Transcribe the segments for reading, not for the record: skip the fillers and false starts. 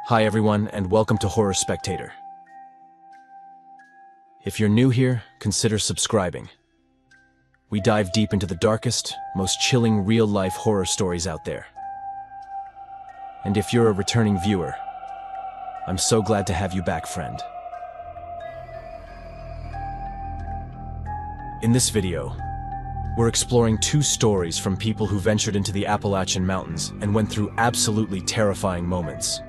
Hi everyone, and welcome to Horror Spectator. If you're new here, consider subscribing. We dive deep into the darkest, most chilling real-life horror stories out there. And if you're a returning viewer, I'm so glad to have you back, friend. In this video, we're exploring two stories from people who ventured into the Appalachian Mountains and went through absolutely terrifying moments.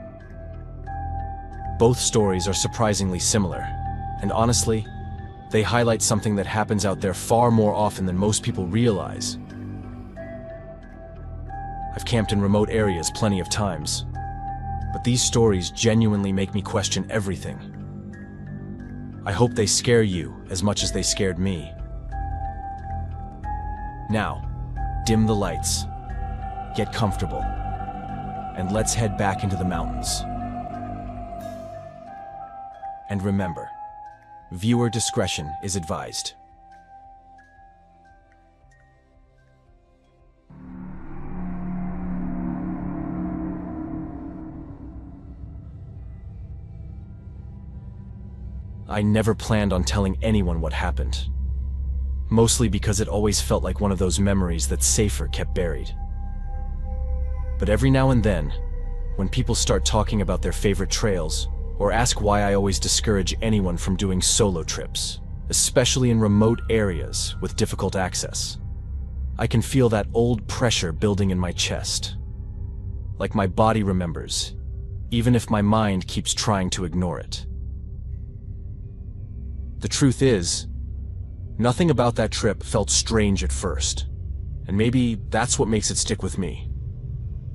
Both stories are surprisingly similar, and honestly, they highlight something that happens out there far more often than most people realize. I've camped in remote areas plenty of times, but these stories genuinely make me question everything. I hope they scare you as much as they scared me. Now, dim the lights, get comfortable, and let's head back into the mountains. And remember, viewer discretion is advised. I never planned on telling anyone what happened, mostly because it always felt like one of those memories that safer kept buried. But every now and then, when people start talking about their favorite trails, or ask why I always discourage anyone from doing solo trips, especially in remote areas with difficult access, I can feel that old pressure building in my chest. Like my body remembers, even if my mind keeps trying to ignore it. The truth is, nothing about that trip felt strange at first, and maybe that's what makes it stick with me.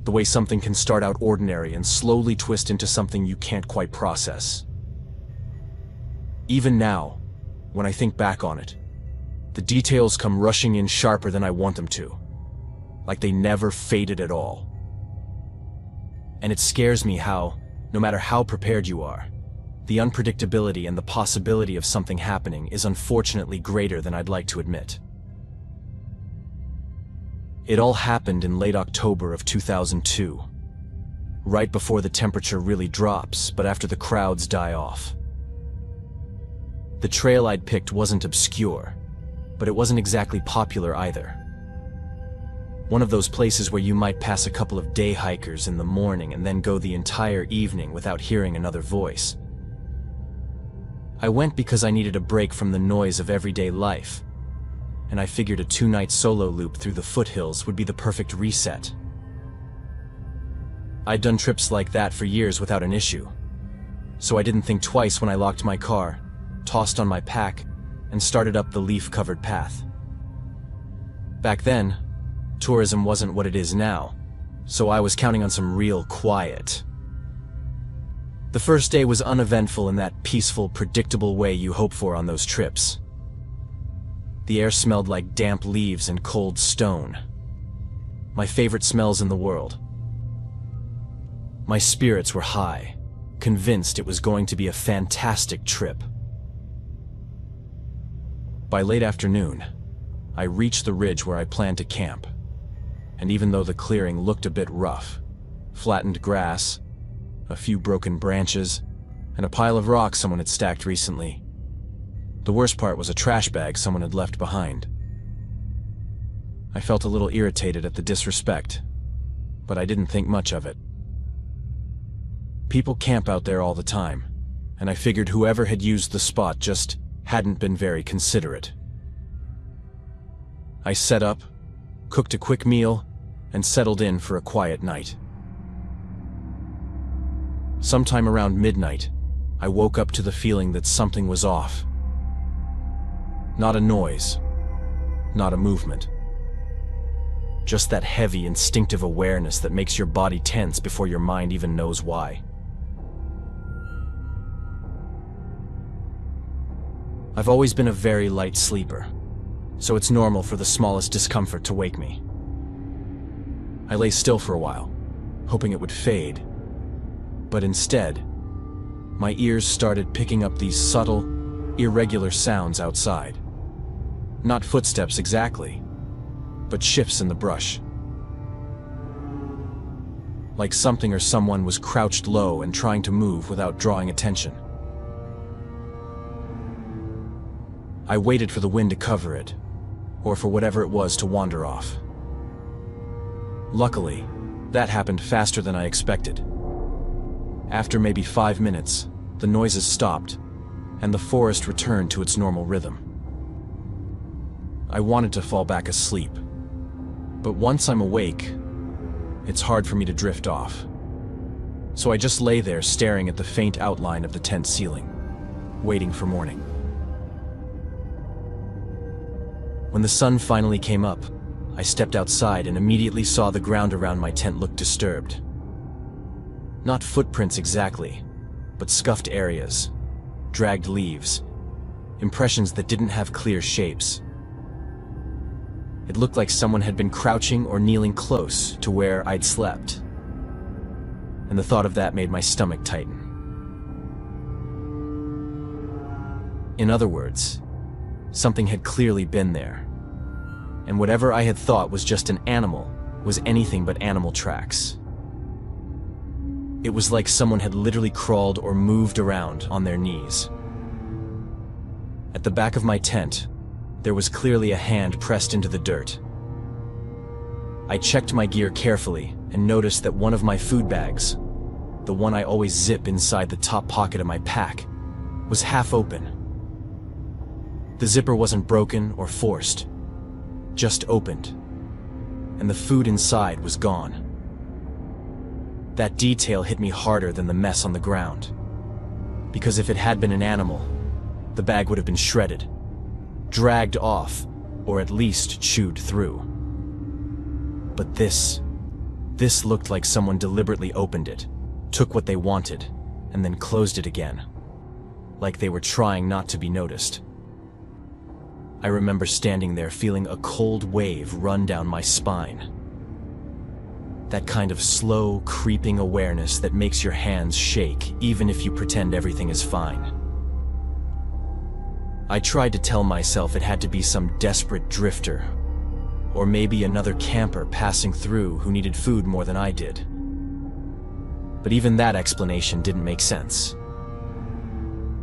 The way something can start out ordinary and slowly twist into something you can't quite process. Even now, when I think back on it, the details come rushing in sharper than I want them to, like they never faded at all. And it scares me how, no matter how prepared you are, the unpredictability and the possibility of something happening is unfortunately greater than I'd like to admit. It all happened in late October of 2002, right before the temperature really drops, but after the crowds die off. The trail I'd picked wasn't obscure, but it wasn't exactly popular either. One of those places where you might pass a couple of day hikers in the morning and then go the entire evening without hearing another voice. I went because I needed a break from the noise of everyday life, and I figured a 2-night solo loop through the foothills would be the perfect reset. I'd done trips like that for years without an issue, so I didn't think twice when I locked my car, tossed on my pack, and started up the leaf-covered path. Back then, tourism wasn't what it is now, so I was counting on some real quiet. The first day was uneventful in that peaceful, predictable way you hope for on those trips. The air smelled like damp leaves and cold stone. My favorite smells in the world. My spirits were high, convinced it was going to be a fantastic trip. By late afternoon, I reached the ridge where I planned to camp, and even though the clearing looked a bit rough, flattened grass, a few broken branches, and a pile of rocks someone had stacked recently, the worst part was a trash bag someone had left behind. I felt a little irritated at the disrespect, but I didn't think much of it. People camp out there all the time, and I figured whoever had used the spot just hadn't been very considerate. I set up, cooked a quick meal, and settled in for a quiet night. Sometime around midnight, I woke up to the feeling that something was off. Not a noise, not a movement. Just that heavy, instinctive awareness that makes your body tense before your mind even knows why. I've always been a very light sleeper, so it's normal for the smallest discomfort to wake me. I lay still for a while, hoping it would fade, but instead, my ears started picking up these subtle, irregular sounds outside. Not footsteps exactly, but shifts in the brush. like something or someone was crouched low and trying to move without drawing attention. I waited for the wind to cover it, or for whatever it was to wander off. Luckily, that happened faster than I expected. After maybe 5 minutes, the noises stopped, and the forest returned to its normal rhythm. I wanted to fall back asleep, but once I'm awake, it's hard for me to drift off. So I just lay there staring at the faint outline of the tent ceiling, waiting for morning. When the sun finally came up, I stepped outside and immediately saw the ground around my tent look disturbed. Not footprints exactly, but scuffed areas, dragged leaves, impressions that didn't have clear shapes. It looked like someone had been crouching or kneeling close to where I'd slept, and the thought of that made my stomach tighten. In other words, something had clearly been there, and whatever I had thought was just an animal was anything but animal tracks. It was like someone had literally crawled or moved around on their knees. At the back of my tent, there was clearly a hand pressed into the dirt. I checked my gear carefully and noticed that one of my food bags, the one I always zip inside the top pocket of my pack, was half open. The zipper wasn't broken or forced, just opened, and the food inside was gone. That detail hit me harder than the mess on the ground, because if it had been an animal, the bag would have been shredded, dragged off, or at least chewed through. But this looked like someone deliberately opened it, took what they wanted, and then closed it again, like they were trying not to be noticed. I remember standing there feeling a cold wave run down my spine. That kind of slow, creeping awareness that makes your hands shake even if you pretend everything is fine. I tried to tell myself it had to be some desperate drifter, or maybe another camper passing through who needed food more than I did. But even that explanation didn't make sense.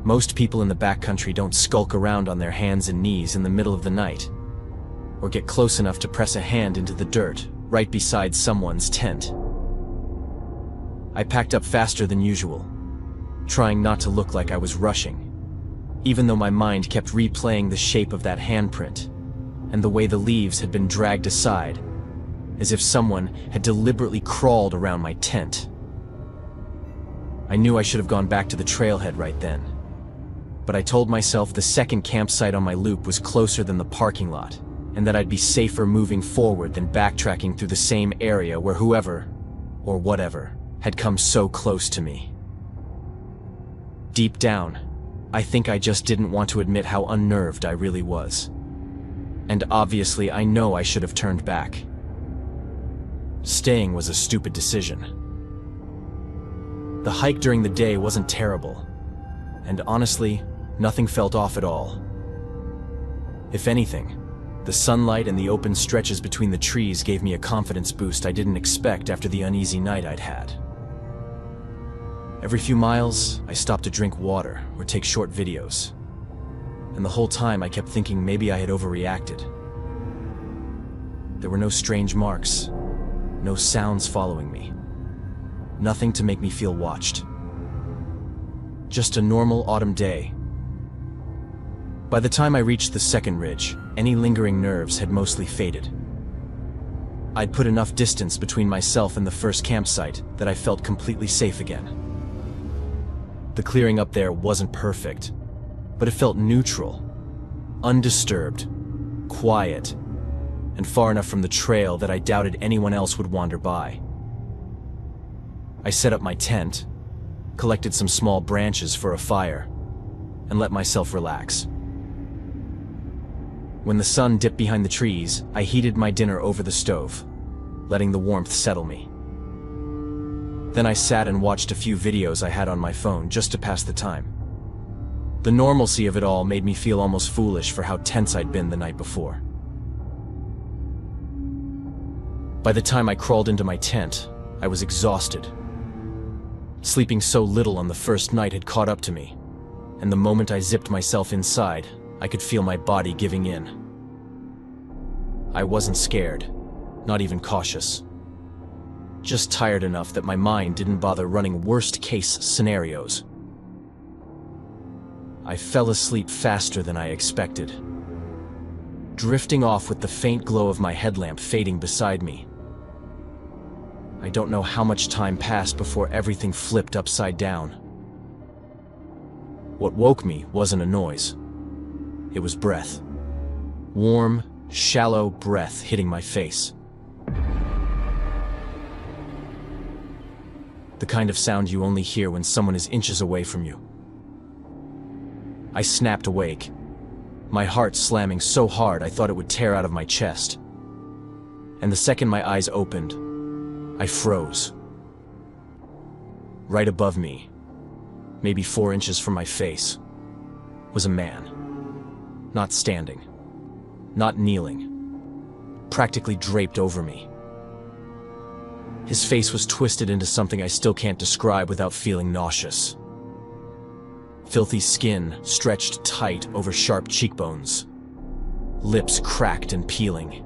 Most people in the backcountry don't skulk around on their hands and knees in the middle of the night, or get close enough to press a hand into the dirt right beside someone's tent. I packed up faster than usual, trying not to look like I was rushing, even though my mind kept replaying the shape of that handprint and the way the leaves had been dragged aside, as if someone had deliberately crawled around my tent. I knew I should have gone back to the trailhead right then, but I told myself the second campsite on my loop was closer than the parking lot, and that I'd be safer moving forward than backtracking through the same area where whoever, or whatever, had come so close to me. Deep down, I think I just didn't want to admit how unnerved I really was. And obviously I know I should have turned back. Staying was a stupid decision. The hike during the day wasn't terrible, and honestly, nothing felt off at all. If anything, the sunlight and the open stretches between the trees gave me a confidence boost I didn't expect after the uneasy night I'd had. Every few miles, I stopped to drink water or take short videos, and the whole time I kept thinking maybe I had overreacted. There were no strange marks, no sounds following me, nothing to make me feel watched. Just a normal autumn day. By the time I reached the second ridge, any lingering nerves had mostly faded. I'd put enough distance between myself and the first campsite that I felt completely safe again. The clearing up there wasn't perfect, but it felt neutral, undisturbed, quiet, and far enough from the trail that I doubted anyone else would wander by. I set up my tent, collected some small branches for a fire, and let myself relax. When the sun dipped behind the trees, I heated my dinner over the stove, letting the warmth settle me. Then I sat and watched a few videos I had on my phone just to pass the time. The normalcy of it all made me feel almost foolish for how tense I'd been the night before. By the time I crawled into my tent, I was exhausted. Sleeping so little on the first night had caught up to me, and the moment I zipped myself inside, I could feel my body giving in. I wasn't scared, not even cautious. Just tired enough that my mind didn't bother running worst-case scenarios. I fell asleep faster than I expected, drifting off with the faint glow of my headlamp fading beside me. I don't know how much time passed before everything flipped upside down. What woke me wasn't a noise. It was breath. Warm, shallow breath hitting my face. The kind of sound you only hear when someone is inches away from you. I snapped awake, my heart slamming so hard I thought it would tear out of my chest. And the second my eyes opened, I froze. Right above me, maybe 4 inches from my face, was a man. Not standing, not kneeling, practically draped over me. His face was twisted into something I still can't describe without feeling nauseous. Filthy skin stretched tight over sharp cheekbones, lips cracked and peeling,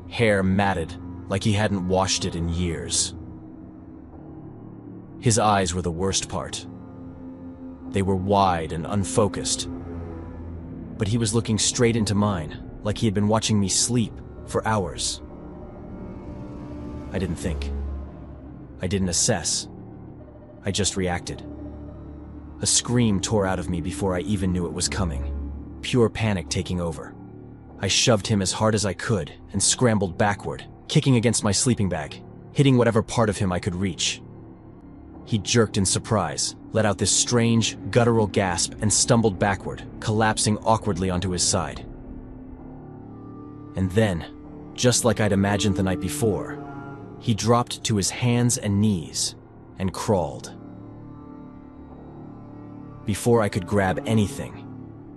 hair matted like he hadn't washed it in years. His eyes were the worst part. They were wide and unfocused, but he was looking straight into mine, like he had been watching me sleep for hours. I didn't think. I didn't assess. I just reacted. A scream tore out of me before I even knew it was coming, pure panic taking over. I shoved him as hard as I could and scrambled backward, kicking against my sleeping bag, hitting whatever part of him I could reach. He jerked in surprise, let out this strange, guttural gasp and stumbled backward, collapsing awkwardly onto his side. And then, just like I'd imagined the night before, he dropped to his hands and knees and crawled. Before I could grab anything,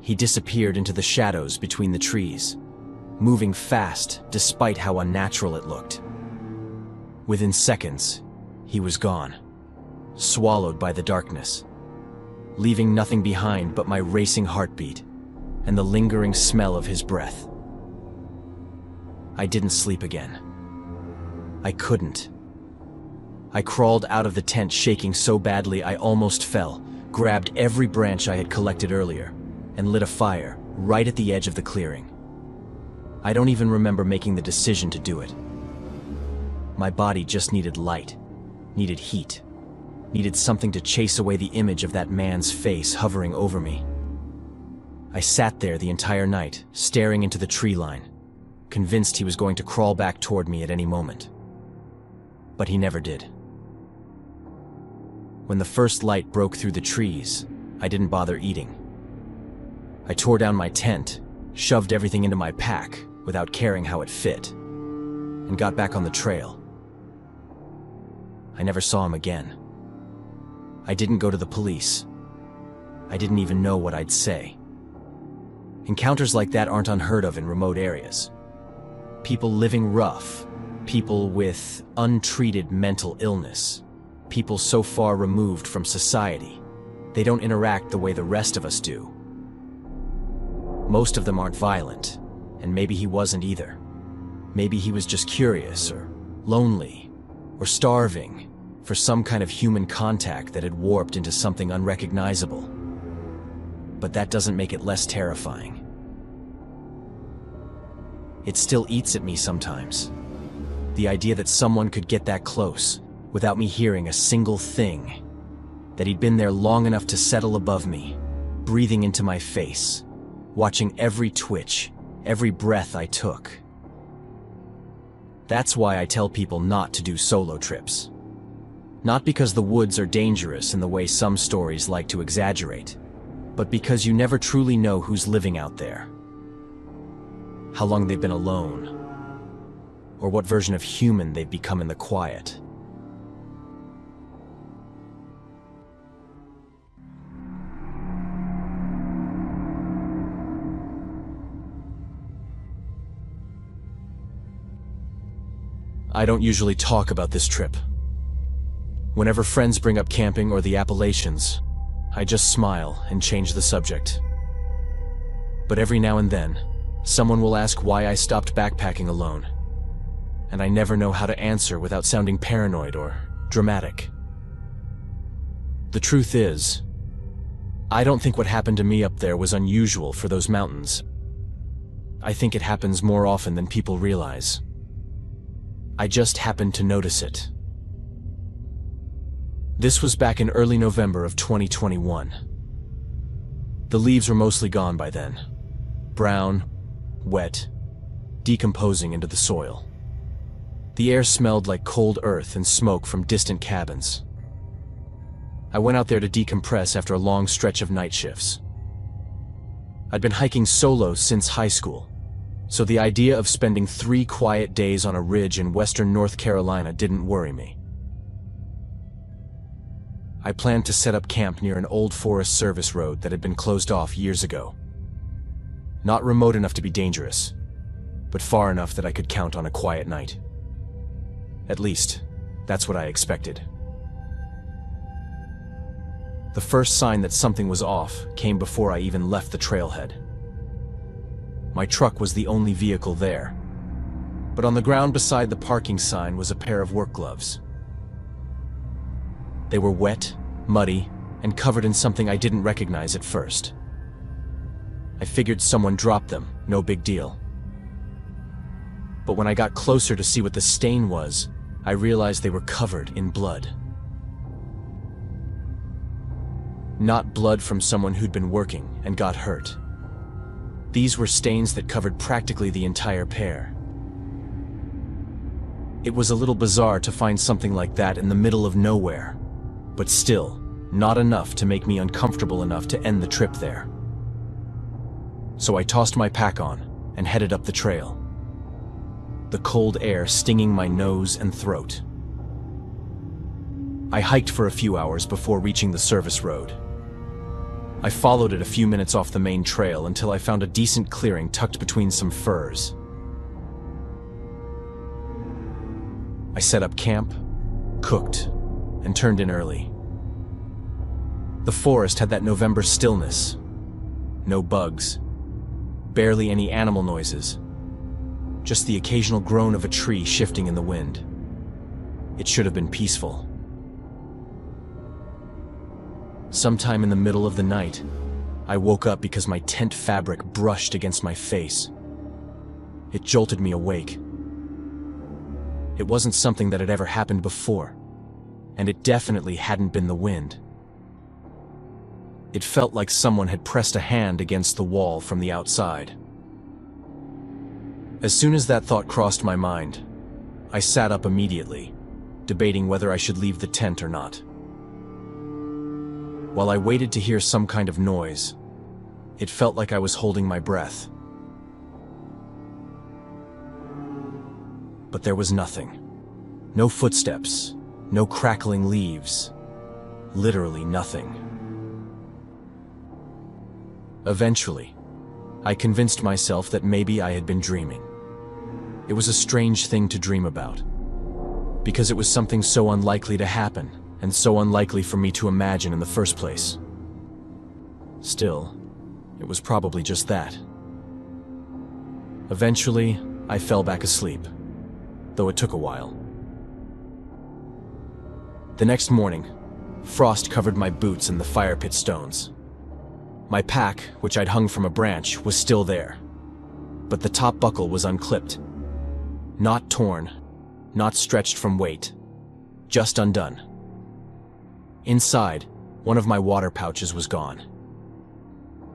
he disappeared into the shadows between the trees, moving fast despite how unnatural it looked. Within seconds, he was gone, swallowed by the darkness, leaving nothing behind but my racing heartbeat and the lingering smell of his breath. I didn't sleep again. I couldn't. I crawled out of the tent shaking so badly I almost fell, grabbed every branch I had collected earlier, and lit a fire right at the edge of the clearing. I don't even remember making the decision to do it. My body just needed light, needed heat, needed something to chase away the image of that man's face hovering over me. I sat there the entire night, staring into the tree line, convinced he was going to crawl back toward me at any moment. But he never did. When the first light broke through the trees, I didn't bother eating. I tore down my tent, shoved everything into my pack without caring how it fit, and got back on the trail. I never saw him again. I didn't go to the police. I didn't even know what I'd say. Encounters like that aren't unheard of in remote areas. People living rough, people with untreated mental illness, people so far removed from society, they don't interact the way the rest of us do. Most of them aren't violent, and maybe he wasn't either. Maybe he was just curious, or lonely, or starving for some kind of human contact that had warped into something unrecognizable. But that doesn't make it less terrifying. It still eats at me sometimes. The idea that someone could get that close without me hearing a single thing, that he'd been there long enough to settle above me, breathing into my face, watching every twitch, every breath I took. That's why I tell people not to do solo trips. Not because the woods are dangerous in the way some stories like to exaggerate, but because you never truly know who's living out there, how long they've been alone, or what version of human they've become in the quiet. I don't usually talk about this trip. Whenever friends bring up camping or the Appalachians, I just smile and change the subject. But every now and then, someone will ask why I stopped backpacking alone, and I never know how to answer without sounding paranoid or dramatic. The truth is, I don't think what happened to me up there was unusual for those mountains. I think it happens more often than people realize. I just happened to notice it. This was back in early November of 2021. The leaves were mostly gone by then. Brown, wet, decomposing into the soil. The air smelled like cold earth and smoke from distant cabins. I went out there to decompress after a long stretch of night shifts. I'd been hiking solo since high school, so the idea of spending 3 quiet days on a ridge in western North Carolina didn't worry me. I planned to set up camp near an old Forest Service road that had been closed off years ago. Not remote enough to be dangerous, but far enough that I could count on a quiet night. At least, that's what I expected. The first sign that something was off came before I even left the trailhead. My truck was the only vehicle there, but on the ground beside the parking sign was a pair of work gloves. They were wet, muddy, and covered in something I didn't recognize at first. I figured someone dropped them, no big deal. But when I got closer to see what the stain was, I realized they were covered in blood. Not blood from someone who'd been working and got hurt. These were stains that covered practically the entire pair. It was a little bizarre to find something like that in the middle of nowhere, but still, not enough to make me uncomfortable enough to end the trip there. So I tossed my pack on and headed up the trail, the cold air stinging my nose and throat. I hiked for a few hours before reaching the service road. I followed it a few minutes off the main trail until I found a decent clearing tucked between some firs. I set up camp, cooked, and turned in early. The forest had that November stillness. No bugs, barely any animal noises, just the occasional groan of a tree shifting in the wind. It should have been peaceful. Sometime in the middle of the night, I woke up because my tent fabric brushed against my face. It jolted me awake. It wasn't something that had ever happened before, and it definitely hadn't been the wind. It felt like someone had pressed a hand against the wall from the outside. As soon as that thought crossed my mind, I sat up immediately, debating whether I should leave the tent or not. While I waited to hear some kind of noise, it felt like I was holding my breath. But there was nothing. No footsteps, no crackling leaves, literally nothing. Eventually, I convinced myself that maybe I had been dreaming. It was a strange thing to dream about, because it was something so unlikely to happen, and so unlikely for me to imagine in the first place. Still, it was probably just that. Eventually, I fell back asleep, though it took a while. The next morning, frost covered my boots and the fire pit stones. My pack, which I'd hung from a branch, was still there, but the top buckle was unclipped. Not torn, not stretched from weight, just undone. Inside, one of my water pouches was gone.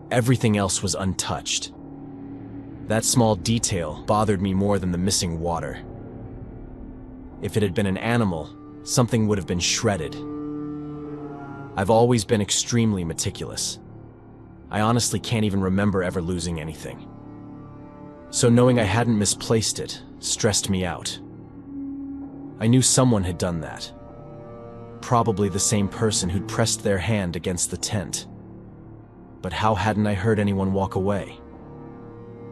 Everything else was untouched. That small detail bothered me more than the missing water. If it had been an animal, something would have been shredded. I've always been extremely meticulous. I honestly can't even remember ever losing anything. So knowing I hadn't misplaced it stressed me out. I knew someone had done that. Probably the same person who'd pressed their hand against the tent. But how hadn't I heard anyone walk away?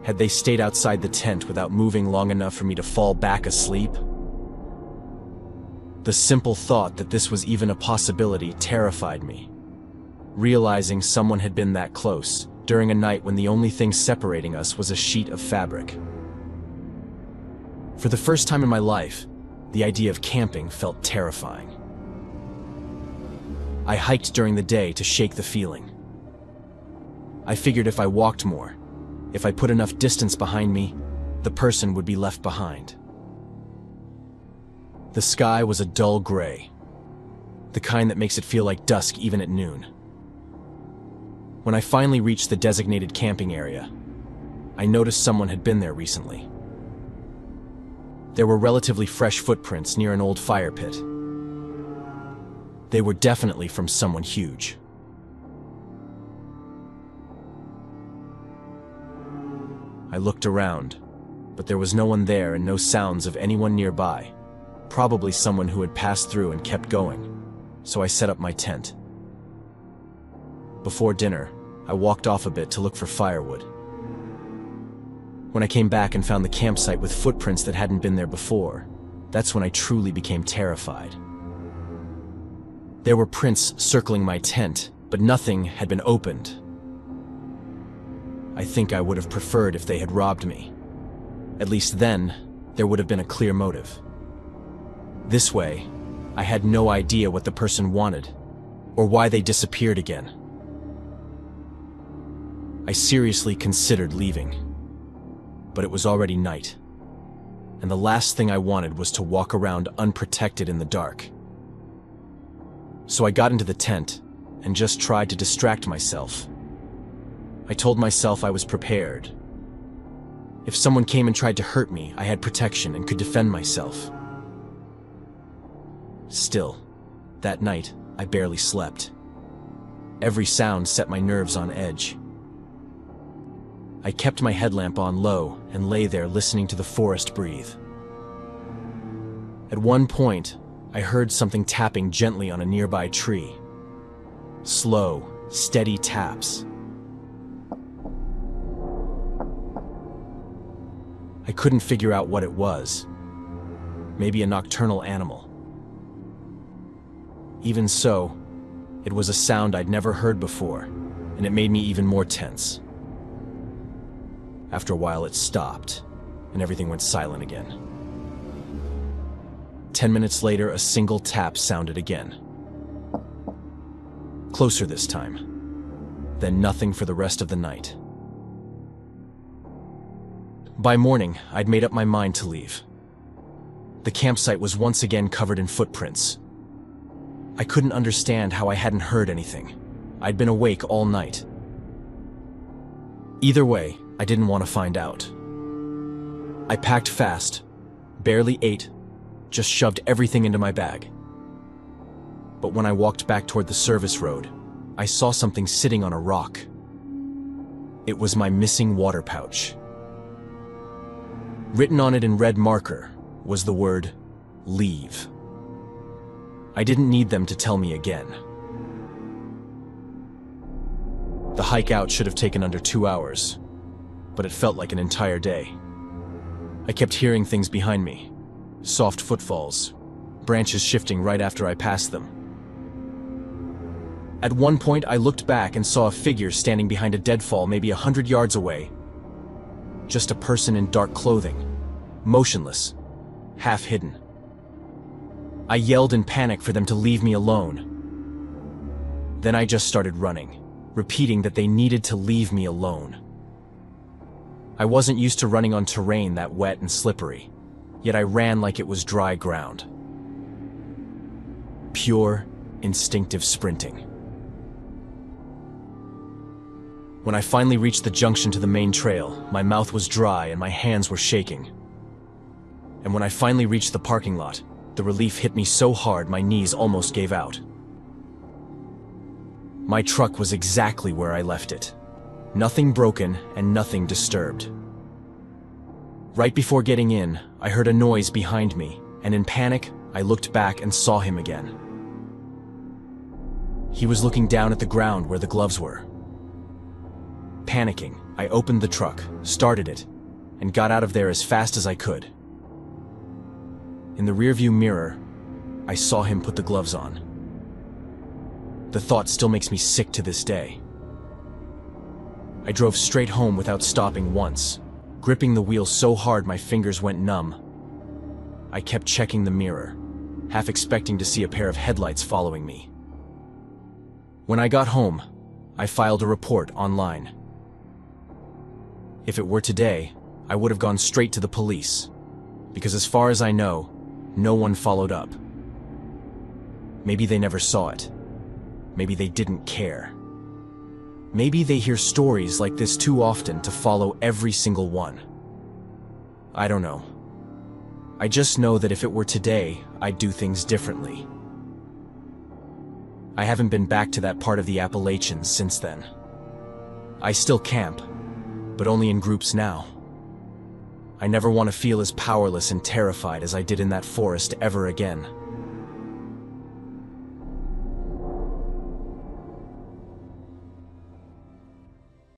Had they stayed outside the tent without moving long enough for me to fall back asleep? The simple thought that this was even a possibility terrified me. Realizing someone had been that close, during a night when the only thing separating us was a sheet of fabric. For the first time in my life, the idea of camping felt terrifying. I hiked during the day to shake the feeling. I figured if I walked more, if I put enough distance behind me, the person would be left behind. The sky was a dull gray, the kind that makes it feel like dusk even at noon. When I finally reached the designated camping area, I noticed someone had been there recently. There were relatively fresh footprints near an old fire pit. They were definitely from someone huge. I looked around, but there was no one there and no sounds of anyone nearby. Probably someone who had passed through and kept going, so I set up my tent. Before dinner, I walked off a bit to look for firewood. When I came back and found the campsite with footprints that hadn't been there before, that's when I truly became terrified. There were prints circling my tent, but nothing had been opened. I think I would have preferred if they had robbed me. At least then, there would have been a clear motive. This way, I had no idea what the person wanted, or why they disappeared again. I seriously considered leaving, but it was already night, and the last thing I wanted was to walk around unprotected in the dark. So I got into the tent and just tried to distract myself. I told myself I was prepared. If someone came and tried to hurt me, I had protection and could defend myself. Still, that night, I barely slept. Every sound set my nerves on edge. I kept my headlamp on low and lay there listening to the forest breathe. At one point, I heard something tapping gently on a nearby tree. Slow, steady taps. I couldn't figure out what it was. Maybe a nocturnal animal. Even so, it was a sound I'd never heard before, and it made me even more tense. After a while, it stopped, and everything went silent again. 10 minutes later, a single tap sounded again. Closer this time. Then nothing for the rest of the night. By morning, I'd made up my mind to leave. The campsite was once again covered in footprints. I couldn't understand how I hadn't heard anything. I'd been awake all night. Either way, I didn't want to find out. I packed fast, barely ate, just shoved everything into my bag. But when I walked back toward the service road, I saw something sitting on a rock. It was my missing water pouch. Written on it in red marker was the word, "Leave." I didn't need them to tell me again. The hike out should have taken under 2 hours, but it felt like an entire day. I kept hearing things behind me, soft footfalls, branches shifting right after I passed them. At one point, I looked back and saw a figure standing behind a deadfall maybe 100 yards away. Just a person in dark clothing, motionless, half hidden. I yelled in panic for them to leave me alone. Then I just started running, repeating that they needed to leave me alone. I wasn't used to running on terrain that wet and slippery, yet I ran like it was dry ground. Pure, instinctive sprinting. When I finally reached the junction to the main trail, my mouth was dry and my hands were shaking. And when I finally reached the parking lot, the relief hit me so hard my knees almost gave out. My truck was exactly where I left it. Nothing broken and nothing disturbed. Right before getting in, I heard a noise behind me, and in panic, I looked back and saw him again. He was looking down at the ground where the gloves were. Panicking, I opened the truck, started it, and got out of there as fast as I could. In the rearview mirror, I saw him put the gloves on. The thought still makes me sick to this day. I drove straight home without stopping once, gripping the wheel so hard my fingers went numb. I kept checking the mirror, half expecting to see a pair of headlights following me. When I got home, I filed a report online. If it were today, I would have gone straight to the police, because as far as I know, no one followed up. Maybe they never saw it. Maybe they didn't care. Maybe they hear stories like this too often to follow every single one. I don't know. I just know that if it were today, I'd do things differently. I haven't been back to that part of the Appalachians since then. I still camp, but only in groups now. I never want to feel as powerless and terrified as I did in that forest ever again.